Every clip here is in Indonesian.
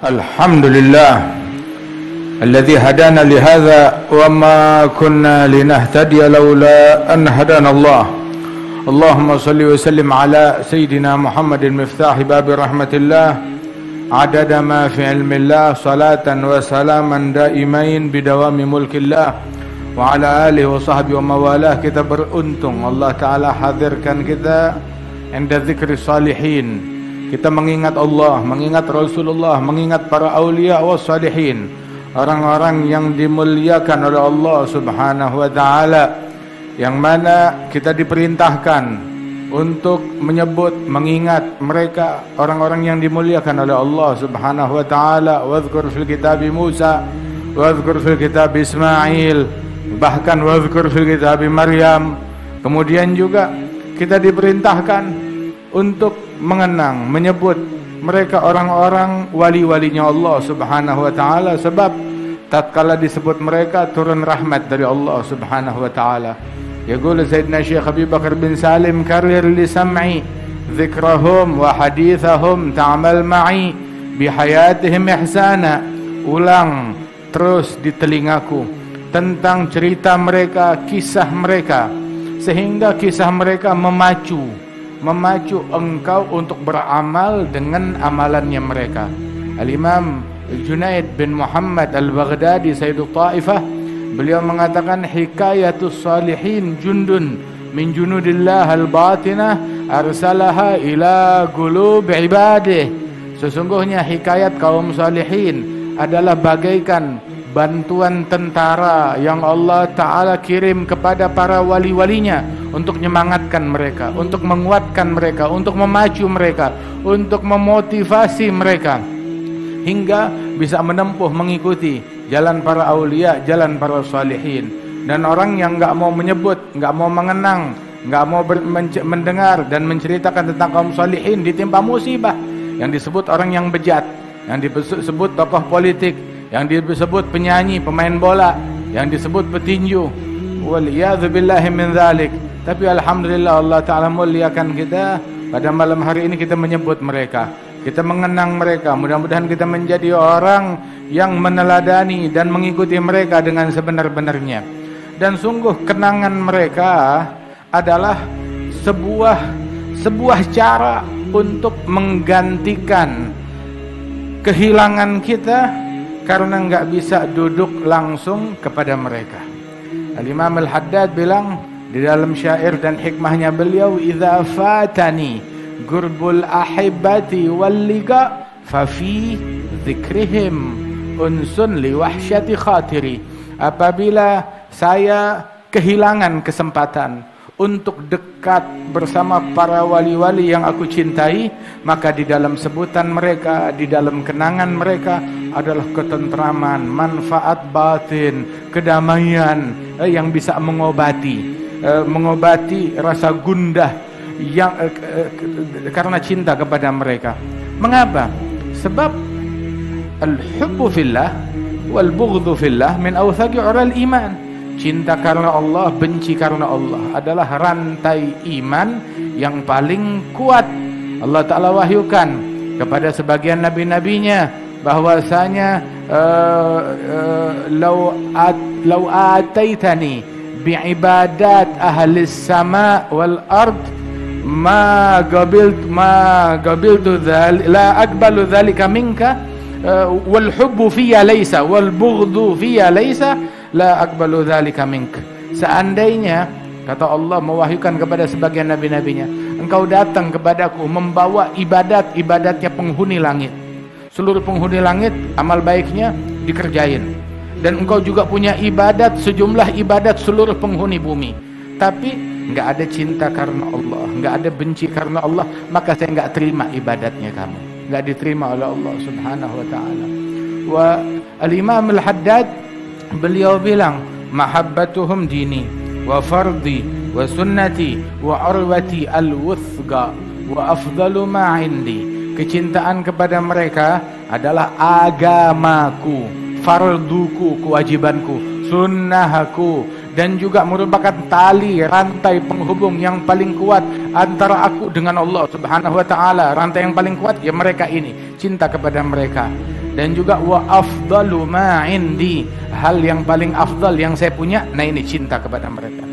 الحمد لله الذي هدانا لهذا وما كنا لنهتدي لولا أن هدانا الله. اللهم صل وسلم على سيدنا محمد مفتاح باب رحمة الله عدد ما في علم الله صلاة وسلاما دائمين بدوام ملك الله وعلى آله وصحبه وموالاه. Kita beruntung Allah Ta'ala hadirkan kita inda zikri salihin. Kita mengingat Allah, mengingat Rasulullah, mengingat para awliya wa salihin, orang-orang yang dimuliakan oleh Allah Subhanahu wa Ta'ala, yang mana kita diperintahkan untuk menyebut, mengingat mereka, orang-orang yang dimuliakan oleh Allah Subhanahu wa Ta'ala. Wadhkur fil kitab Musa, wadhkur fil kitab Ismail, bahkan wadhkur fil kitab Maryam. Kemudian juga kita diperintahkan untuk mengenang, menyebut mereka orang-orang wali-walinya Allah Subhanahu wa Ta'ala, sebab tatkala disebut mereka turun rahmat dari Allah Subhanahu wa Ta'ala. Yaqul Sayyidina Syekh Abi Bakar bin Salim, karir li sam'i dzikrahum wa hadithahum ta'mal ma'i bihayatihim ihsana. Ulang terus di telingaku tentang cerita mereka, kisah mereka, sehingga kisah mereka memacu engkau untuk beramal dengan amalannya mereka. Al-Imam Junaid bin Muhammad Al-Baghdadi Sayyidul Ta'ifah, beliau mengatakan, hikayatus salihin jundun min junudillah al-batinah arsalaha ila qulub ibadih. Sesungguhnya hikayat kaum salihin adalah bagaikan bantuan tentara yang Allah Ta'ala kirim kepada para wali-walinya untuk menyemangatkan mereka, untuk menguatkan mereka, untuk memacu mereka, untuk memotivasi mereka hingga bisa menempuh, mengikuti jalan para awliya, jalan para salihin. Dan orang yang enggak mau menyebut, enggak mau mengenang, enggak mau mendengar dan menceritakan tentang kaum salihin, ditimpa musibah. Yang disebut orang yang bejat, yang disebut tokoh politik, yang disebut penyanyi, pemain bola, yang disebut petinju. Waliyadzubillahi min dzalik. Tapi alhamdulillah Allah Ta'ala muliakan kita. Pada malam hari ini kita menyebut mereka, kita mengenang mereka. Mudah-mudahan kita menjadi orang yang meneladani dan mengikuti mereka dengan sebenar-benarnya. Dan sungguh kenangan mereka adalah sebuah cara untuk menggantikan kehilangan kita karena enggak bisa duduk langsung kepada mereka. Al-Imam Al-Haddad bilang di dalam syair dan hikmahnya beliau, idza fatani gurbul ahibbati wal liqa fa fi dzikrihim unsun li wahsyati khatiri. Apabila saya kehilangan kesempatan untuk dekat bersama para wali-wali yang aku cintai, maka di dalam sebutan mereka, di dalam kenangan mereka adalah ketentraman, manfaat batin, kedamaian yang bisa mengobati rasa gundah yang karena cinta kepada mereka. Mengapa? Sebab al-hubbu fillah wal bughdhu fillah min awthaqi 'ural iman. Cinta karena Allah, benci karena Allah adalah rantai iman yang paling kuat. Allah Ta'ala wahyukan kepada sebagian nabi-nabinya bahwasanya law ataitani bi'ibadat ahlis sama wal ard ma qabiltu la aqbalu dhalika minka wal hubbu fiyya laysa wal bughdhu fiyya laysa la aqbalu dzalika mink. Seandainya, kata Allah mewahyukan kepada sebagian nabi-nabinya, engkau datang kepadaku membawa ibadatnya penghuni langit, seluruh penghuni langit amal baiknya dikerjain, dan engkau juga punya ibadat sejumlah ibadat seluruh penghuni bumi, tapi enggak ada cinta karena Allah, enggak ada benci karena Allah, maka saya enggak terima ibadatnya kamu, enggak diterima oleh Allah Subhanahu wa Ta'ala. Wa al-Imam Al-Haddad beliau bilang, mahabbatuhum dini wa fardi wa sunnati wa arwati al-wuthqa wa afdalu ma indi. Kecintaan kepada mereka adalah agamaku, farduku, kewajibanku, sunnahku, dan juga merupakan tali rantai penghubung yang paling kuat antara aku dengan Allah Subhanahu wa Ta'ala. Rantai yang paling kuat ya mereka ini, cinta kepada mereka. Dan juga wa afdalu ma indi, hal yang paling afdal yang saya punya, nah ini cinta kepada mereka.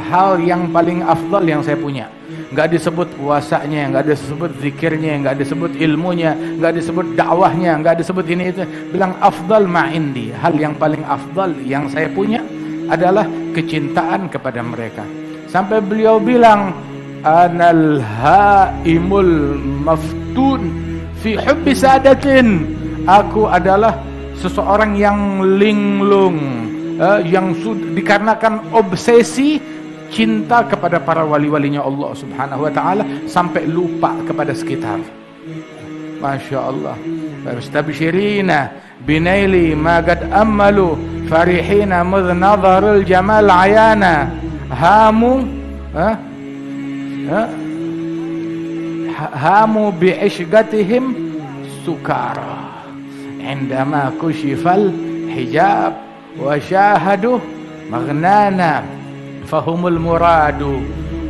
Hal yang paling afdal yang saya punya. Enggak disebut puasanya, enggak disebut zikirnya, enggak disebut ilmunya, enggak disebut dakwahnya, enggak disebut ini itu. Bilang afdal ma indi, hal yang paling afdal yang saya punya adalah kecintaan kepada mereka. Sampai beliau bilang, anal haimul maftun fi hubbi sadatin, aku adalah seseorang yang linglung, yang dikarenakan obsesi cinta kepada para wali-walinya Allah Subhanahu wa taala sampai lupa kepada sekitar. Masya Allah. Mustabshirina binaili ma qad amalu farihina mudh nadharul jamal ayana hamu hamu bi'ishgatihim sukara indama kushifal hijab wa syahadu maghnana fahumul muradu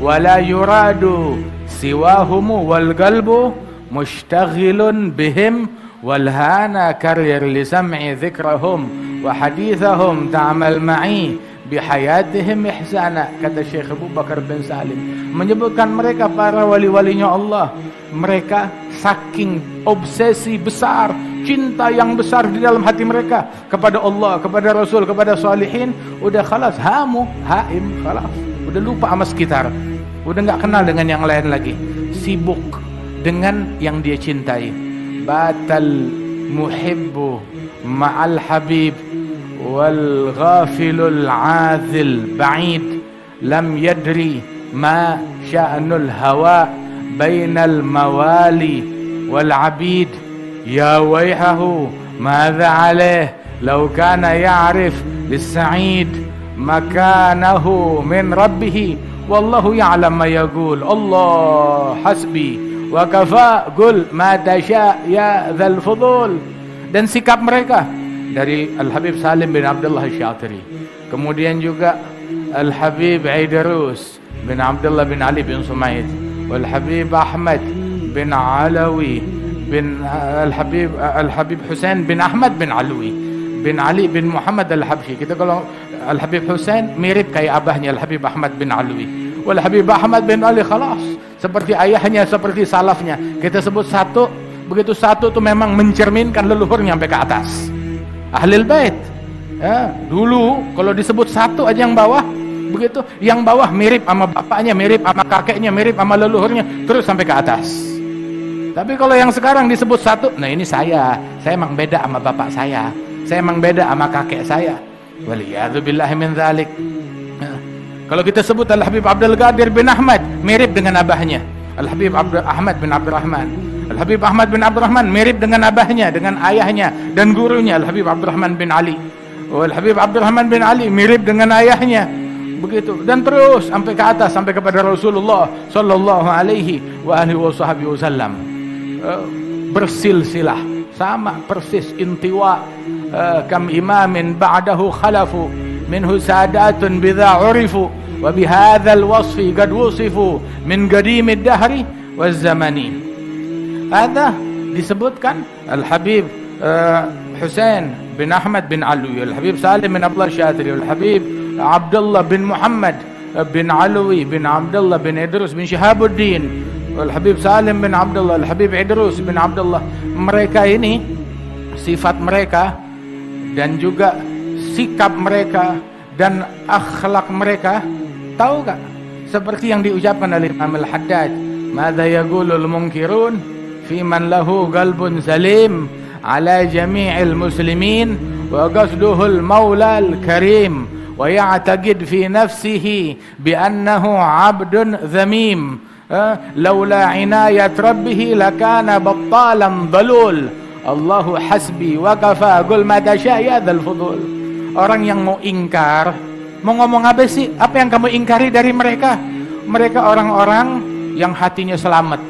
wala yuradu siwahumu wal qalbu mushtaghilun bihim wal hana karir li sam'i dhikrahum wa hadithahum ta'mal ma'i bihayatihim ihsana. Kata Syekh Abu Bakar bin Salim menyebutkan mereka para wali-walinya Allah, mereka saking obsesi besar, cinta yang besar di dalam hati mereka kepada Allah, kepada Rasul, kepada salihin, udah khalas haim khalas, udah lupa sama sekitar, udah nggak kenal dengan yang lain lagi, sibuk dengan yang dia cintai. Batal muhibbu ma'al habib wal ghafilul azil ba'id lam yadri ma sya'nul hawa bainal mawali wal abid ya wayhahu madza alaih law kana ya'rif lis-sa'id makanahu min rabbih wallahu ya'lam ma yaqul Allah hasbi wa kafa qul ma tasha ya dzal fudul. Dan sikap mereka dari Al-Habib Salim bin Abdullah Asy-Syatiri, kemudian juga Al-Habib Idrus bin Abdullah bin Ali bin Sumaid, Al-Habib Ahmad bin Alawi bin Al-Habib Husain bin Ahmad bin Alwi bin Ali bin Muhammad Al-Habsyi. Kita kalau Al-Habib Husain mirip kayak abahnya Al-Habib Ahmad bin Alwi. Wal-Habib Ahmad bin Ali khalas seperti ayahnya, seperti salafnya. Kita sebut satu, begitu satu itu memang mencerminkan leluhurnya sampai ke atas. Ahlul Bait. Ya, dulu kalau disebut satu aja yang bawah, begitu yang bawah mirip sama bapaknya, mirip sama kakeknya, mirip sama leluhurnya, terus sampai ke atas. Tapi kalau yang sekarang disebut satu, nah ini saya emang beda sama bapak saya emang beda sama kakek saya. Waliyadzubillahi min dzalik. Kalau kita sebut Al-Habib Abdul Qadir bin Ahmad, mirip dengan abahnya Al-Habib Ahmad bin Abdurrahman. Al-Habib Ahmad bin Abdurrahman mirip dengan abahnya, dengan ayahnya dan gurunya Al-Habib Abdurrahman bin Ali. Al-Habib Abdurrahman bin Ali mirip dengan ayahnya. Begitu dan terus sampai ke atas, sampai kepada Rasulullah sallallahu alaihi wa alihi wasallam. Bersilsilah sama persis intiwa. Kam imamin ba'dahu khalafu minhu sadatun bidha urifu wa bihadzal wasfi qad wusifu min qadimid dahri waz zamani. Ada disebutkan Al-Habib Husain bin Ahmad bin Alwi, Al-Habib Salim bin Abdullah Asy-Syatiri, Al-Habib Abdullah bin Muhammad bin Alwi bin Abdullah bin Idrus bin Syihabuddin, Al-Habib Salim bin Abdullah, Al-Habib Idrus bin Abdullah. Mereka ini sifat mereka dan juga sikap mereka dan akhlak mereka, tahu gak? Seperti yang diucapkan oleh Imam Al-Haddad, madza yaqulul munkirun fi man lahu qalbun salim ala jami'il muslimin wa qasduhul maulal karim wa ya'taqid fi nafsihi bi annahu 'abdun dhamim laula inayat rabbih lakana battalan dhalul Allahu hasbi wa kafa qul ma tasha ya dzal fudul. Orang yang mau ingkar, mau ngomong apa sih? Apa yang kamu ingkari dari mereka? Mereka orang-orang yang hatinya selamat,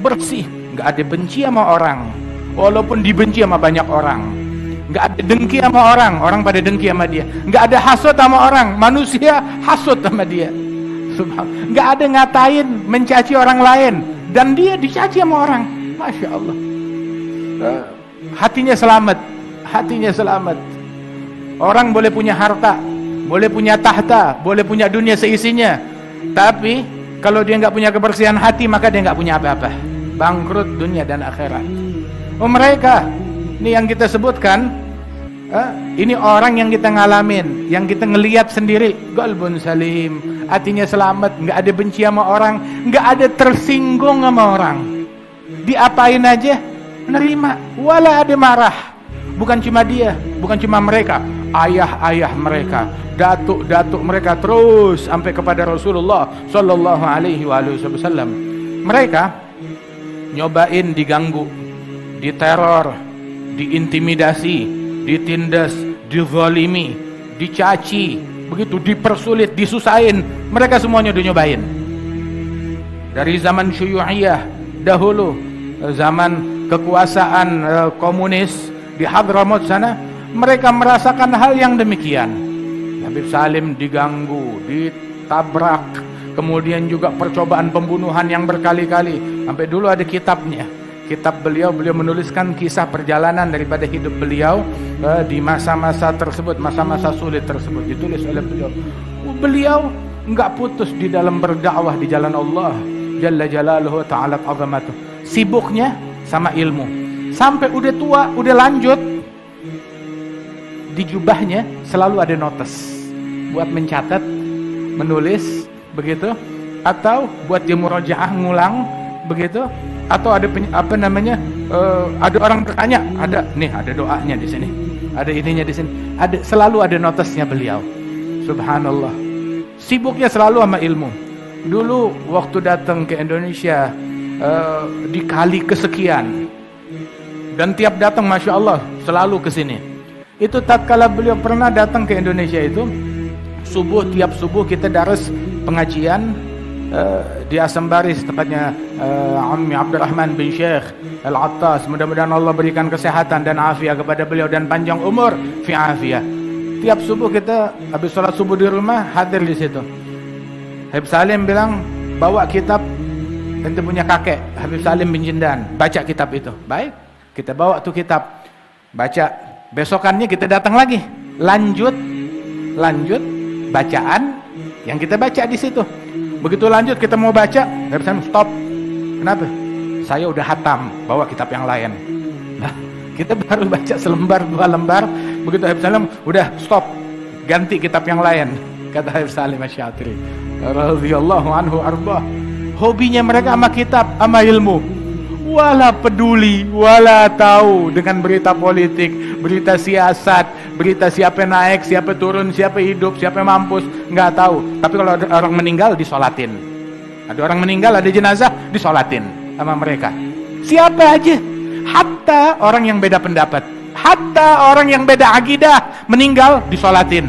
bersih, nggak ada benci sama orang, walaupun dibenci sama banyak orang. Nggak ada dengki sama orang, orang pada dengki sama dia. Nggak ada hasut sama orang, manusia hasut sama dia. Nggak ada ngatain, mencaci orang lain, dan dia dicaci sama orang. Masya Allah. hatinya selamat. Hatinya selamat. Orang boleh punya harta, boleh punya tahta, boleh punya dunia seisinya, tapi kalau dia nggak punya kebersihan hati, maka dia nggak punya apa-apa. Bangkrut dunia dan akhirat. Oh, mereka ini yang kita sebutkan, ini orang yang kita ngalamin, yang kita ngelihat sendiri. Qalbun salim, hatinya selamat, nggak ada benci sama orang, nggak ada tersinggung sama orang. Diapain aja menerima, wala ada marah. Bukan cuma dia, bukan cuma mereka, ayah-ayah mereka, datuk-datuk mereka, terus sampai kepada Rasulullah sallallahu alaihi wasallam. Mereka nyobain diganggu, diteror, diintimidasi, ditindas, dizalimi, dicaci, begitu, dipersulit, disusahin. Mereka semuanya udah nyobain. Dari zaman Syuyu'iyah dahulu, zaman kekuasaan komunis di Hadramaut sana, mereka merasakan hal yang demikian. Habib Salim diganggu, ditabrak, kemudian juga percobaan pembunuhan yang berkali-kali. Sampai dulu ada kitabnya. Kitab beliau menuliskan kisah perjalanan daripada hidup beliau di masa-masa tersebut, masa-masa sulit tersebut, ditulis oleh beliau. Beliau enggak putus di dalam berdakwah di jalan Allah Jalla Jalaluhu Ta'ala Azamatuh. Sibuknya sama ilmu. Sampai udah tua, udah lanjut, di jubahnya selalu ada notes buat mencatat, menulis, begitu, atau buat dia murajaah ngulang, begitu, atau ada ada orang bertanya, ada doanya di sini, ada ininya di sini, selalu ada notesnya beliau. Subhanallah, sibuknya selalu sama ilmu. Dulu waktu datang ke Indonesia di kali kesekian, dan tiap datang Masya Allah selalu ke sini. Itu tatkala beliau pernah datang ke Indonesia itu, tiap subuh kita daras pengajian di Asambaris, tepatnya Ammi Abdurrahman bin Syekh Al-Attas. Mudah-mudahan Allah berikan kesehatan dan afiat kepada beliau dan panjang umur fi afiat. Tiap subuh kita habis sholat subuh di rumah hadir di situ. Habib Salim bilang, bawa kitab ente punya kakek Habib Salim bin Jindan, baca kitab itu. Baik, kita bawa tuh kitab, baca. Besokannya kita datang lagi, lanjut bacaan yang kita baca di situ. Begitu lanjut kita mau baca, Habib Salim stop. Kenapa? Saya udah hatam, bawa kitab yang lain. Nah, kita baru baca selembar, 2 lembar, begitu Habib Salim udah stop, ganti kitab yang lain. Kata Habib Salim Asy-Syatiri radhiyallahu anhu arba, hobinya mereka sama kitab, sama ilmu. Wala peduli, wala tahu dengan berita politik, berita siasat, berita siapa naik, siapa turun, siapa hidup, siapa mampus, nggak tahu. Tapi kalau ada orang meninggal, disolatin. Ada orang meninggal, ada jenazah, disolatin sama mereka. Siapa aja, hatta orang yang beda pendapat, hatta orang yang beda akidah meninggal, disolatin.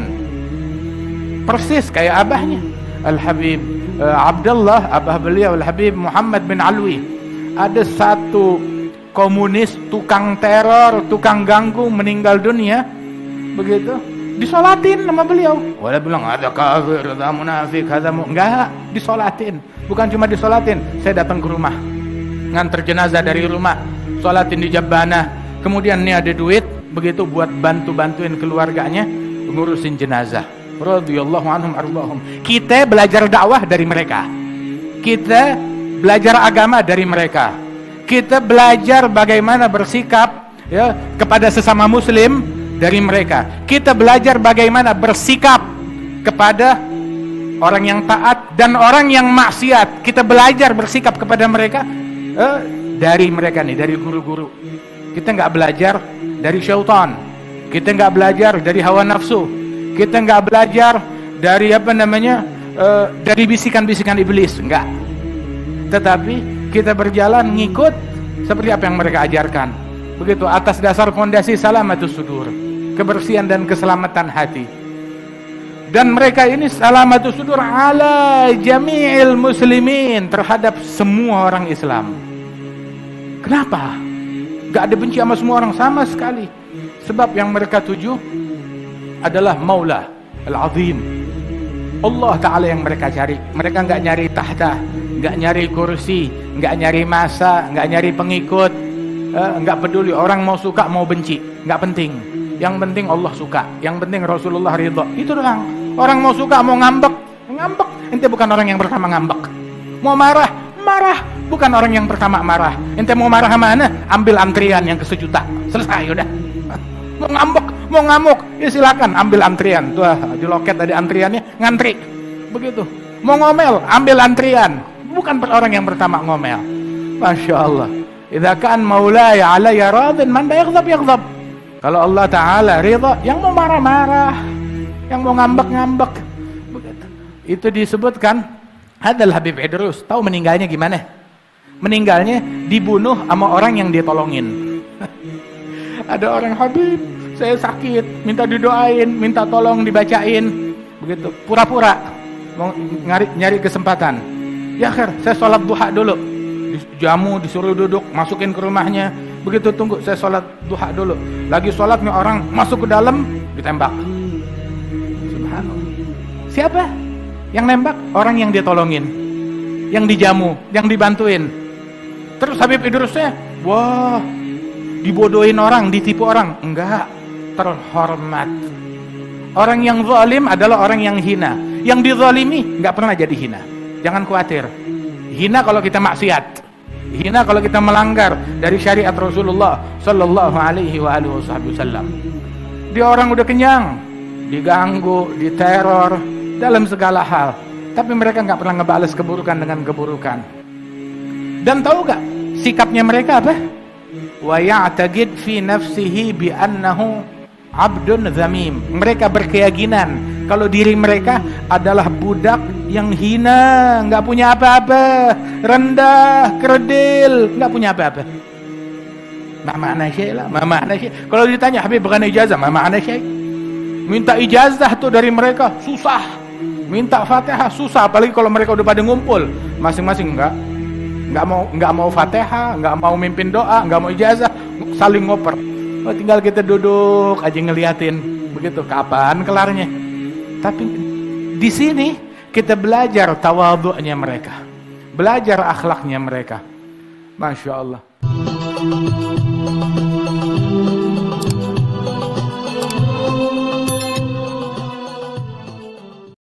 Persis kayak abahnya, Al-Habib Abdullah, abah beliau Al-Habib Muhammad bin Alwi. Ada satu komunis, tukang teror, tukang ganggu, meninggal dunia, begitu, disolatin sama beliau. Wala bilang ada kafir, ada munafik, ada enggak, disolatin. Bukan cuma disolatin, saya datang ke rumah, nganter jenazah dari rumah, solatin di Jabbanah. Kemudian nih ada duit, begitu, buat bantuin keluarganya ngurusin jenazah. Radhiyallahu anhum arbahum. Kita belajar dakwah dari mereka. Kita belajar agama dari mereka. Kita belajar bagaimana bersikap ya kepada sesama muslim dari mereka. Kita belajar bagaimana bersikap kepada orang yang taat dan orang yang maksiat. Kita belajar bersikap kepada mereka dari mereka nih, dari guru-guru. Kita nggak belajar dari syaitan. Kita nggak belajar dari hawa nafsu. Kita nggak belajar dari dari bisikan-bisikan iblis, enggak. Tetapi kita berjalan ngikut seperti apa yang mereka ajarkan. Begitu, atas dasar fondasi salamatus sudur, kebersihan dan keselamatan hati. Dan mereka ini salamatus sudur ala jami'il muslimin, terhadap semua orang Islam. Kenapa? Gak ada benci sama semua orang sama sekali. Sebab yang mereka tuju adalah Maula Al-Azim, Allah Ta'ala yang mereka cari. Mereka nggak nyari tahta, nggak nyari kursi, nggak nyari masa, nggak nyari pengikut. nggak peduli orang mau suka mau benci, nggak penting. Yang penting Allah suka, yang penting Rasulullah ridha. Itu doang. Orang mau suka mau ngambek, ngambek. Ente bukan orang yang pertama ngambek. Mau marah, marah. Bukan orang yang pertama marah. Ente mau marah mana? Ambil antrian yang ke 1 juta. Selesai udah. Mau ngambek, mau ngamuk, ya silakan ambil antrian. Tuh di loket ada antriannya, ngantri. Begitu. Mau ngomel, ambil antrian. Bukan orang yang pertama ngomel. Masya Allah. Idza kan maulaya alayya radin man la yaghdab yaghdab. Kalau Allah Ta'ala ridha, yang mau marah-marah, yang mau ngambek-ngambek. Begitu. Itu disebutkan Hadal Habib Idrus. Tahu meninggalnya gimana? Meninggalnya dibunuh sama orang yang dia tolongin. Ada orang, Habib, saya sakit, minta didoain, minta tolong dibacain. Begitu, pura-pura mau nyari kesempatan. Ya akhir, saya sholat duha dulu. Jamu disuruh duduk, masukin ke rumahnya. Begitu tunggu, saya sholat duha dulu. Lagi sholatnya orang masuk ke dalam, ditembak. Subhanallah. Siapa yang nembak? Orang yang dia tolongin, yang dijamu, yang dibantuin. Terus Habib Idrusnya, wah, dibodohin orang, ditipu orang. Enggak, terhormat. Orang yang zalim adalah orang yang hina. Yang dizalimi enggak pernah jadi hina. Jangan khawatir. Hina kalau kita maksiat, hina kalau kita melanggar dari syariat Rasulullah sallallahu alaihi wasallam. Dia orang udah kenyang, diganggu, diteror dalam segala hal, tapi mereka nggak pernah ngebales keburukan dengan keburukan. Dan tahu gak sikapnya mereka apa? Wa ya'taqid fi nafsihi bi annahu abdun zamim. Mereka berkeyakinan kalau diri mereka adalah budak yang hina, nggak punya apa-apa, rendah, kerdil, nggak punya apa-apa. Ma makna syai lah, ma makna syai. Kalau ditanya Habib bukan ijazah, ma makna syai. Minta ijazah tuh dari mereka susah, minta Fatihah susah, apalagi kalau mereka udah pada ngumpul, masing-masing nggak mau Fatihah, nggak mau mimpin doa, nggak mau ijazah, saling ngoper. Oh, tinggal kita duduk aja ngeliatin, begitu. Kapan kelarnya? Tapi di sini kita belajar tawadhu'nya mereka, belajar akhlaknya mereka. Masya Allah.